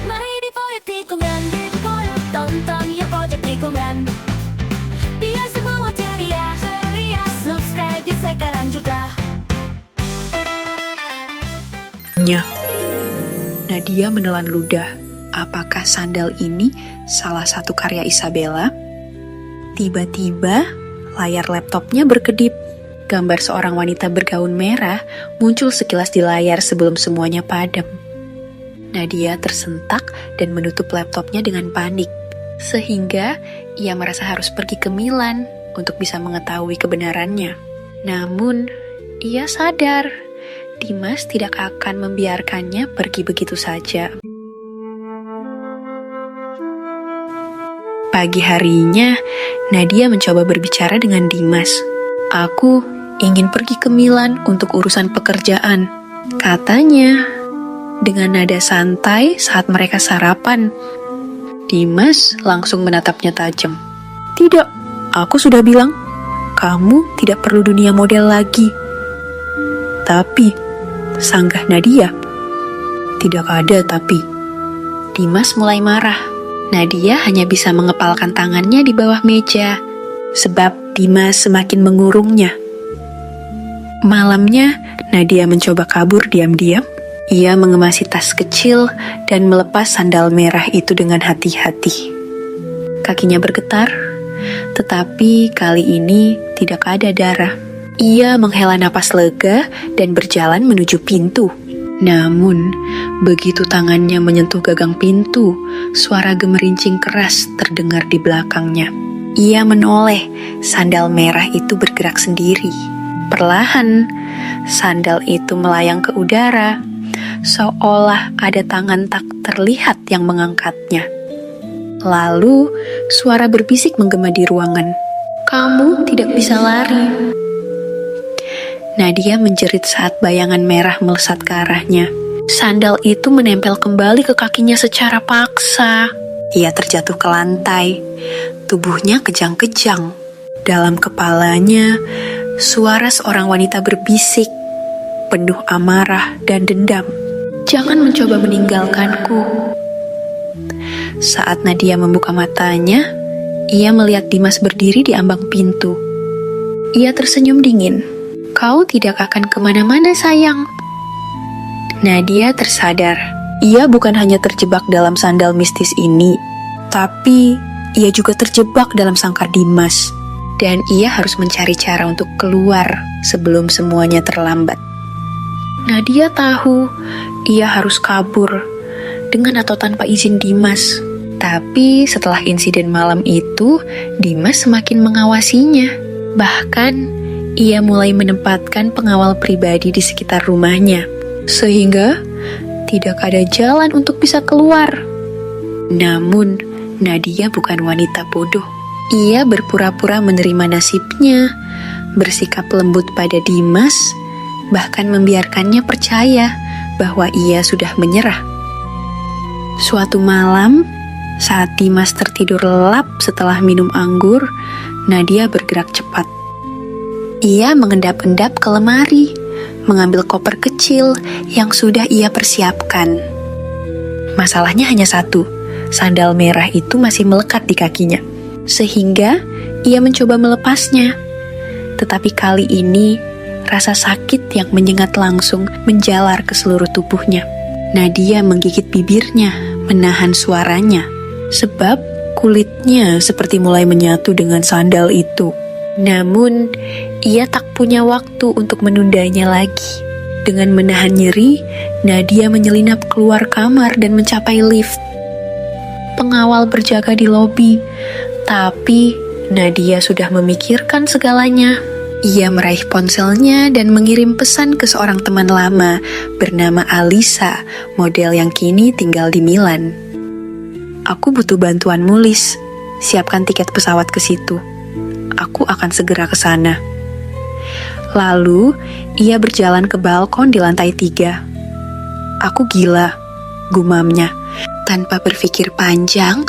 Mari di Proyek Tikungan, tonton ya Proyek Tikungan. Biar semua ceria, subscribe ya sekarang juga. Nadia menelan ludah. Apakah sandal ini salah satu karya Isabella? Tiba-tiba, layar laptopnya berkedip. Gambar seorang wanita bergaun merah muncul sekilas di layar sebelum semuanya padam. Nadia tersentak dan menutup laptopnya dengan panik, sehingga ia merasa harus pergi ke Milan untuk bisa mengetahui kebenarannya. Namun, ia sadar Dimas tidak akan membiarkannya pergi begitu saja. Pagi harinya, Nadia mencoba berbicara dengan Dimas. "Aku ingin pergi ke Milan untuk urusan pekerjaan," katanya dengan nada santai saat mereka sarapan. Dimas langsung menatapnya tajam. "Tidak, aku sudah bilang, kamu tidak perlu dunia model lagi." "Tapi," sanggah Nadia. "Tidak ada tapi." Dimas mulai marah. Nadia hanya bisa mengepalkan tangannya di bawah meja, sebab Dimas semakin mengurungnya. Malamnya, Nadia mencoba kabur diam-diam. Ia mengemasi tas kecil dan melepas sandal merah itu dengan hati-hati. Kakinya bergetar, tetapi kali ini tidak ada darah. Ia menghela napas lega dan berjalan menuju pintu. Namun, begitu tangannya menyentuh gagang pintu, suara gemerincing keras terdengar di belakangnya. Ia menoleh, sandal merah itu bergerak sendiri. Perlahan, sandal itu melayang ke udara, seolah ada tangan tak terlihat yang mengangkatnya. Lalu, suara berbisik menggema di ruangan. "Kamu tidak bisa lari." Nadia menjerit saat bayangan merah melesat ke arahnya. Sandal itu menempel kembali ke kakinya secara paksa. Ia terjatuh ke lantai. Tubuhnya kejang-kejang. Dalam kepalanya, suara seorang wanita berbisik, penuh amarah dan dendam. "Jangan mencoba meninggalkanku." Saat Nadia membuka matanya, ia melihat Dimas berdiri di ambang pintu. Ia tersenyum dingin. "Kau tidak akan kemana-mana, sayang." Nadia tersadar, ia bukan hanya terjebak dalam sandal mistis ini, tapi ia juga terjebak dalam sangkar Dimas. Dan ia harus mencari cara untuk keluar sebelum semuanya terlambat. Nadia tahu ia harus kabur dengan atau tanpa izin Dimas. Tapi setelah insiden malam itu, Dimas semakin mengawasinya. Bahkan, ia mulai menempatkan pengawal pribadi di sekitar rumahnya, sehingga tidak ada jalan untuk bisa keluar. Namun, Nadia bukan wanita bodoh. Ia berpura-pura menerima nasibnya, bersikap lembut pada Dimas, bahkan membiarkannya percaya bahwa ia sudah menyerah. Suatu malam, saat Dimas tertidur lelap setelah minum anggur, Nadia bergerak cepat. Ia mengendap-endap ke lemari, mengambil koper kecil yang sudah ia persiapkan. Masalahnya hanya satu, sandal merah itu masih melekat di kakinya, sehingga ia mencoba melepasnya. Tetapi kali ini, rasa sakit yang menyengat langsung menjalar ke seluruh tubuhnya. Nadia menggigit bibirnya, menahan suaranya, sebab kulitnya seperti mulai menyatu dengan sandal itu. Namun, ia tak punya waktu untuk menundanya lagi. Dengan menahan nyeri, Nadia menyelinap keluar kamar dan mencapai lift. Pengawal berjaga di lobi, tapi Nadia sudah memikirkan segalanya. Ia meraih ponselnya dan mengirim pesan ke seorang teman lama bernama Alisa, model yang kini tinggal di Milan. "Aku butuh bantuanmu, Lis. Siapkan tiket pesawat ke situ. Aku akan segera ke sana." Lalu, ia berjalan ke balkon di lantai 3. "Aku gila," gumamnya. Tanpa berpikir panjang,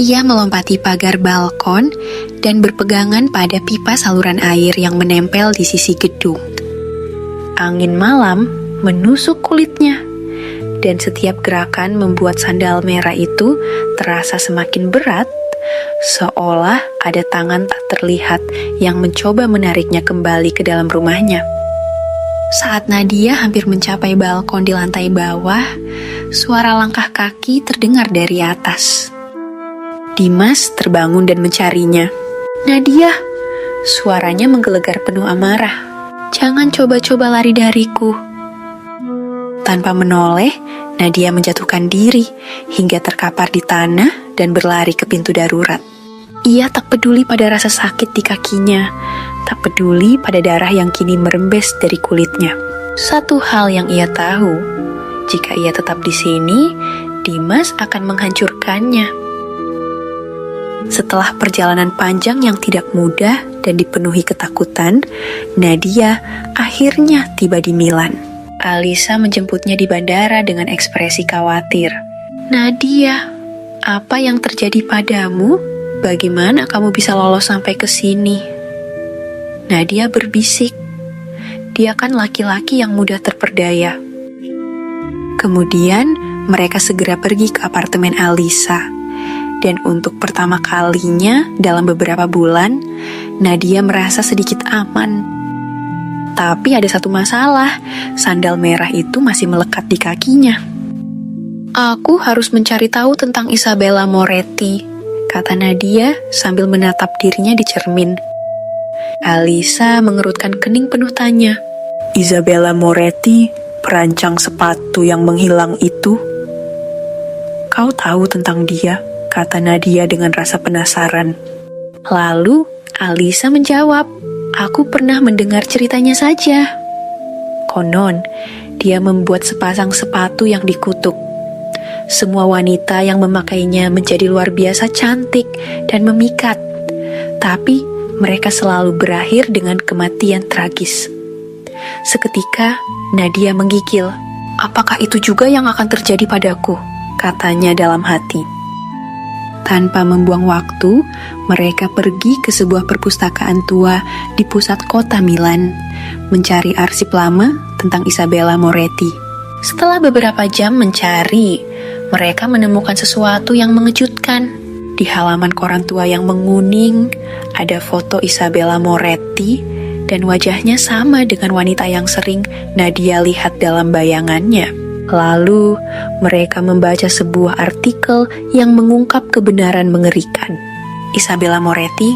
ia melompati pagar balkon dan berpegangan pada pipa saluran air yang menempel di sisi gedung. Angin malam menusuk kulitnya, dan setiap gerakan membuat sandal merah itu terasa semakin berat, seolah ada tangan tak terlihat yang mencoba menariknya kembali ke dalam rumahnya. Saat Nadia hampir mencapai balkon di lantai bawah, suara langkah kaki terdengar dari atas. Dimas terbangun dan mencarinya. "Nadia!" Suaranya menggelegar penuh amarah. "Jangan coba-coba lari dariku." Tanpa menoleh, Nadia menjatuhkan diri hingga terkapar di tanah dan berlari ke pintu darurat. Ia tak peduli pada rasa sakit di kakinya, tak peduli pada darah yang kini merembes dari kulitnya. Satu hal yang ia tahu, jika ia tetap di sini, Dimas akan menghancurkannya. Setelah perjalanan panjang yang tidak mudah dan dipenuhi ketakutan, Nadia akhirnya tiba di Milan. Alisa menjemputnya di bandara dengan ekspresi khawatir. "Nadia, apa yang terjadi padamu? Bagaimana kamu bisa lolos sampai ke sini?" Nadia berbisik. Dia kan laki-laki yang mudah terperdaya. Kemudian mereka segera pergi ke apartemen Alisa. Dan untuk pertama kalinya dalam beberapa bulan, Nadia merasa sedikit aman. Tapi ada satu masalah, sandal merah itu masih melekat di kakinya. "Aku harus mencari tahu tentang Isabella Moretti," kata Nadia sambil menatap dirinya di cermin. Alisa mengerutkan kening penuh tanya. "Isabella Moretti, perancang sepatu yang menghilang itu? Kau tahu tentang dia?" kata Nadia dengan rasa penasaran. Lalu Alisa menjawab, "Aku pernah mendengar ceritanya saja. Konon, dia membuat sepasang sepatu yang dikutuk. Semua wanita yang memakainya menjadi luar biasa cantik dan memikat. Tapi mereka selalu berakhir dengan kematian tragis." Seketika, Nadia menggigil. "Apakah itu juga yang akan terjadi padaku?" katanya dalam hati. Tanpa membuang waktu, mereka pergi ke sebuah perpustakaan tua di pusat kota Milan, mencari arsip lama tentang Isabella Moretti. Setelah beberapa jam mencari, mereka menemukan sesuatu yang mengejutkan. Di halaman koran tua yang menguning, ada foto Isabella Moretti dan wajahnya sama dengan wanita yang sering Nadia lihat dalam bayangannya. Lalu, mereka membaca sebuah artikel yang mengungkap kebenaran mengerikan. Isabella Moretti,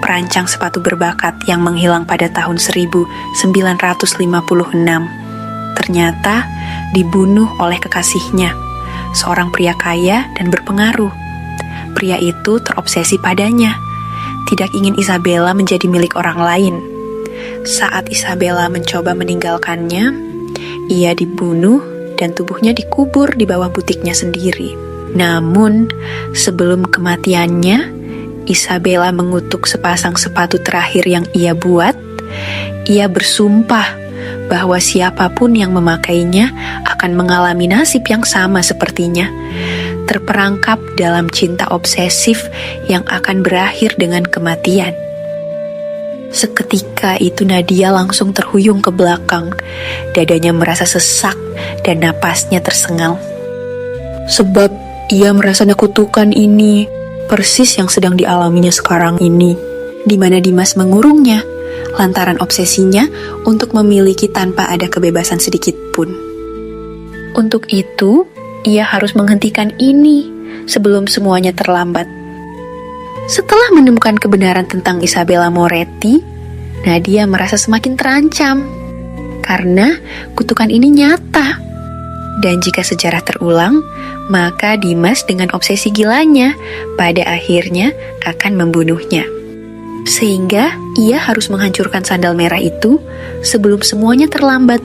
perancang sepatu berbakat yang menghilang pada tahun 1956, ternyata dibunuh oleh kekasihnya, seorang pria kaya dan berpengaruh. Pria itu terobsesi padanya, tidak ingin Isabella menjadi milik orang lain. Saat Isabella mencoba meninggalkannya, ia dibunuh dan tubuhnya dikubur di bawah butiknya sendiri. Namun, sebelum kematiannya, Isabella mengutuk sepasang sepatu terakhir yang ia buat. Ia bersumpah bahwa siapapun yang memakainya akan mengalami nasib yang sama sepertinya, terperangkap dalam cinta obsesif yang akan berakhir dengan kematian. Seketika itu Nadia langsung terhuyung ke belakang. Dadanya merasa sesak dan napasnya tersengal. Sebab ia merasakan kutukan ini, persis yang sedang dialaminya sekarang ini, di mana Dimas mengurungnya, lantaran obsesinya untuk memiliki tanpa ada kebebasan sedikit pun. Untuk itu, ia harus menghentikan ini sebelum semuanya terlambat. Setelah menemukan kebenaran tentang Isabella Moretti, Nadia merasa semakin terancam karena kutukan ini nyata. Dan jika sejarah terulang, maka Dimas dengan obsesi gilanya pada akhirnya akan membunuhnya. Sehingga ia harus menghancurkan sandal merah itu sebelum semuanya terlambat.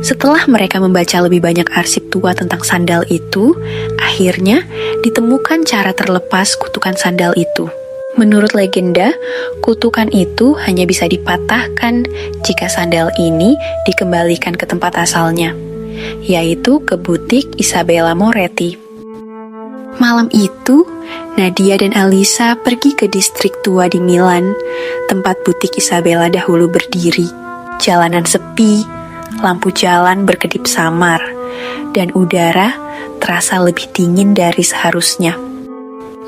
Setelah mereka membaca lebih banyak arsip tua tentang sandal itu, akhirnya ditemukan cara terlepas kutukan sandal itu. Menurut legenda, kutukan itu hanya bisa dipatahkan jika sandal ini dikembalikan ke tempat asalnya, yaitu ke butik Isabella Moretti. Malam itu, Nadia dan Alisa pergi ke distrik tua di Milan, tempat butik Isabella dahulu berdiri. Jalanan sepi, lampu jalan berkedip samar, dan udara terasa lebih dingin dari seharusnya.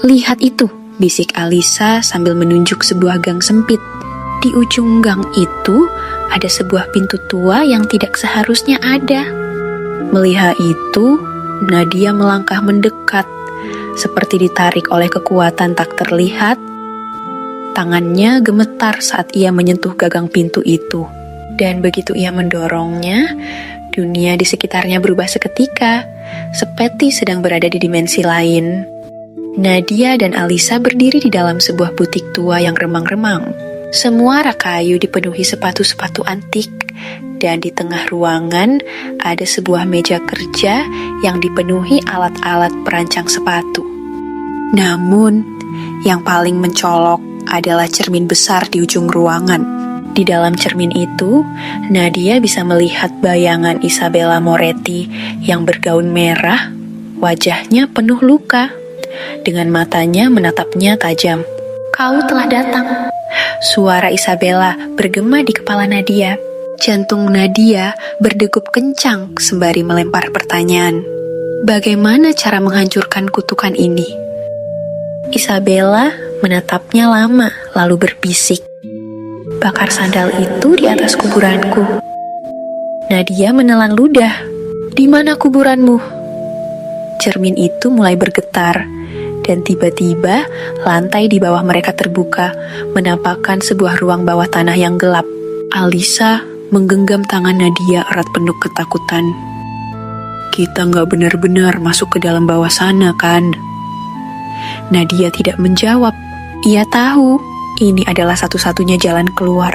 "Lihat itu," bisik Alisa sambil menunjuk sebuah gang sempit. Di ujung gang itu ada sebuah pintu tua yang tidak seharusnya ada. Melihat itu, Nadia melangkah mendekat, seperti ditarik oleh kekuatan tak terlihat. Tangannya gemetar saat ia menyentuh gagang pintu itu. Dan begitu ia mendorongnya, dunia di sekitarnya berubah seketika, seperti sedang berada di dimensi lain. Nadia dan Alisa berdiri di dalam sebuah butik tua yang remang-remang. Semua rak kayu dipenuhi sepatu-sepatu antik, dan di tengah ruangan ada sebuah meja kerja yang dipenuhi alat-alat perancang sepatu. Namun, yang paling mencolok adalah cermin besar di ujung ruangan. Di dalam cermin itu, Nadia bisa melihat bayangan Isabella Moretti yang bergaun merah, wajahnya penuh luka, dengan matanya menatapnya tajam. "Kau telah datang," suara Isabella bergema di kepala Nadia. Jantung Nadia berdegup kencang sembari melempar pertanyaan. Bagaimana cara menghancurkan kutukan ini? Isabella menatapnya lama lalu berbisik, "Bakar sandal itu di atas kuburanku." Nadia menelan ludah. "Di mana kuburanmu?" Cermin itu mulai bergetar. Dan tiba-tiba, lantai di bawah mereka terbuka, menampakkan sebuah ruang bawah tanah yang gelap. Alisa menggenggam tangan Nadia erat penuh ketakutan. "Kita nggak benar-benar masuk ke dalam bawah sana, kan?" Nadia tidak menjawab. Ia tahu ini adalah satu-satunya jalan keluar.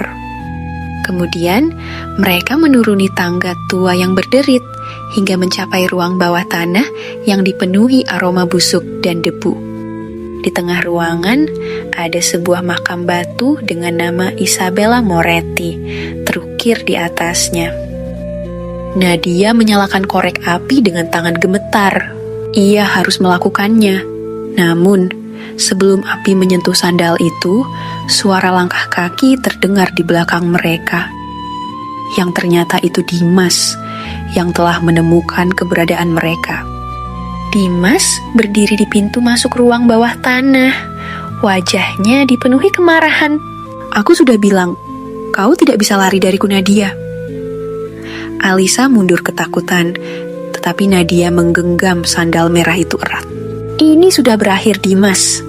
Kemudian, mereka menuruni tangga tua yang berderit, hingga mencapai ruang bawah tanah yang dipenuhi aroma busuk dan debu. Di tengah ruangan ada sebuah makam batu dengan nama Isabella Moretti terukir di atasnya. Nadia menyalakan korek api dengan tangan gemetar. Ia harus melakukannya. Namun, sebelum api menyentuh sandal itu, suara langkah kaki terdengar di belakang mereka. Yang ternyata itu Dimas yang telah menemukan keberadaan mereka. Dimas berdiri di pintu masuk ruang bawah tanah. Wajahnya dipenuhi kemarahan. "Aku sudah bilang, kau tidak bisa lari dariku, Nadia." Alisa mundur ketakutan, tetapi Nadia menggenggam sandal merah itu erat. "Ini sudah berakhir, Dimas.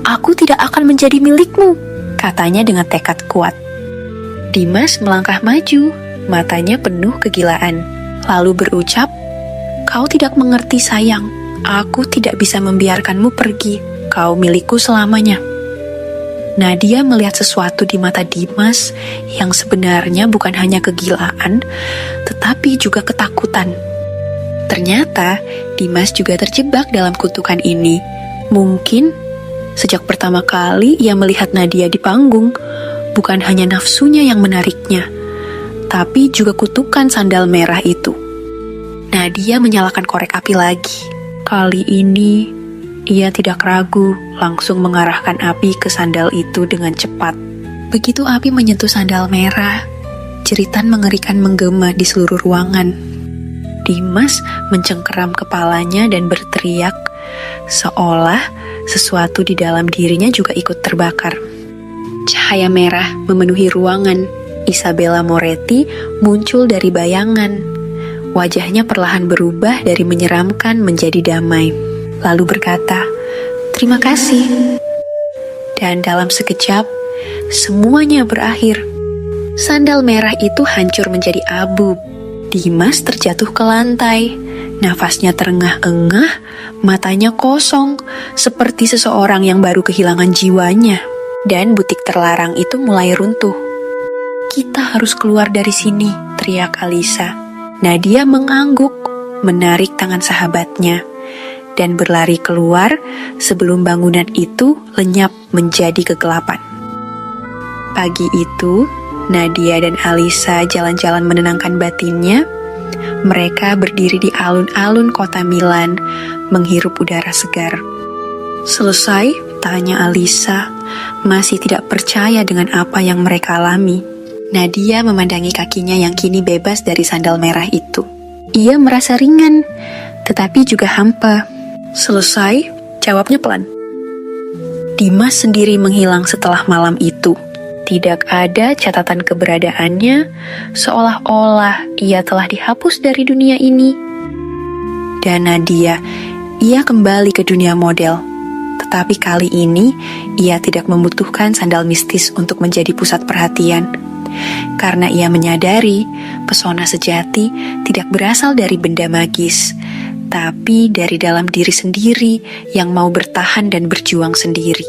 Aku tidak akan menjadi milikmu," katanya dengan tekad kuat. Dimas melangkah maju, matanya penuh kegilaan, lalu berucap, "Kau tidak mengerti, sayang. Aku tidak bisa membiarkanmu pergi. Kau milikku selamanya." Nadia melihat sesuatu di mata Dimas yang sebenarnya bukan hanya kegilaan, tetapi juga ketakutan. Ternyata Dimas juga terjebak dalam kutukan ini. Mungkin sejak pertama kali ia melihat Nadia di panggung, bukan hanya nafsunya yang menariknya, tapi juga kutukan sandal merah itu. Nadia menyalakan korek api lagi. Kali ini, ia tidak ragu, langsung mengarahkan api ke sandal itu dengan cepat. Begitu api menyentuh sandal merah, jeritan mengerikan menggema di seluruh ruangan. Dimas mencengkeram kepalanya dan berteriak, seolah sesuatu di dalam dirinya juga ikut terbakar. Cahaya merah memenuhi ruangan. Isabella Moretti muncul dari bayangan. Wajahnya perlahan berubah dari menyeramkan menjadi damai. Lalu berkata, "Terima kasih." Dan dalam sekejap, semuanya berakhir. Sandal merah itu hancur menjadi abu. Dimas terjatuh ke lantai. Nafasnya terengah-engah, matanya kosong, seperti seseorang yang baru kehilangan jiwanya. Dan butik terlarang itu mulai runtuh. "Kita harus keluar dari sini," teriak Alisa. Nadia mengangguk, menarik tangan sahabatnya, dan berlari keluar sebelum bangunan itu lenyap menjadi kegelapan. Pagi itu, Nadia dan Alisa jalan-jalan menenangkan batinnya. Mereka berdiri di alun-alun kota Milan, menghirup udara segar. "Selesai?" tanya Alisa, masih tidak percaya dengan apa yang mereka alami. Nadia memandangi kakinya yang kini bebas dari sandal merah itu. Ia merasa ringan, tetapi juga hampa. Selesai, jawabnya pelan. Dimas sendiri menghilang setelah malam itu. Tidak ada catatan keberadaannya, seolah-olah ia telah dihapus dari dunia ini. Dan Nadia, ia kembali ke dunia model. Tetapi kali ini, ia tidak membutuhkan sandal mistis untuk menjadi pusat perhatian. Karena ia menyadari, pesona sejati tidak berasal dari benda magis, tapi dari dalam diri sendiri yang mau bertahan dan berjuang sendiri.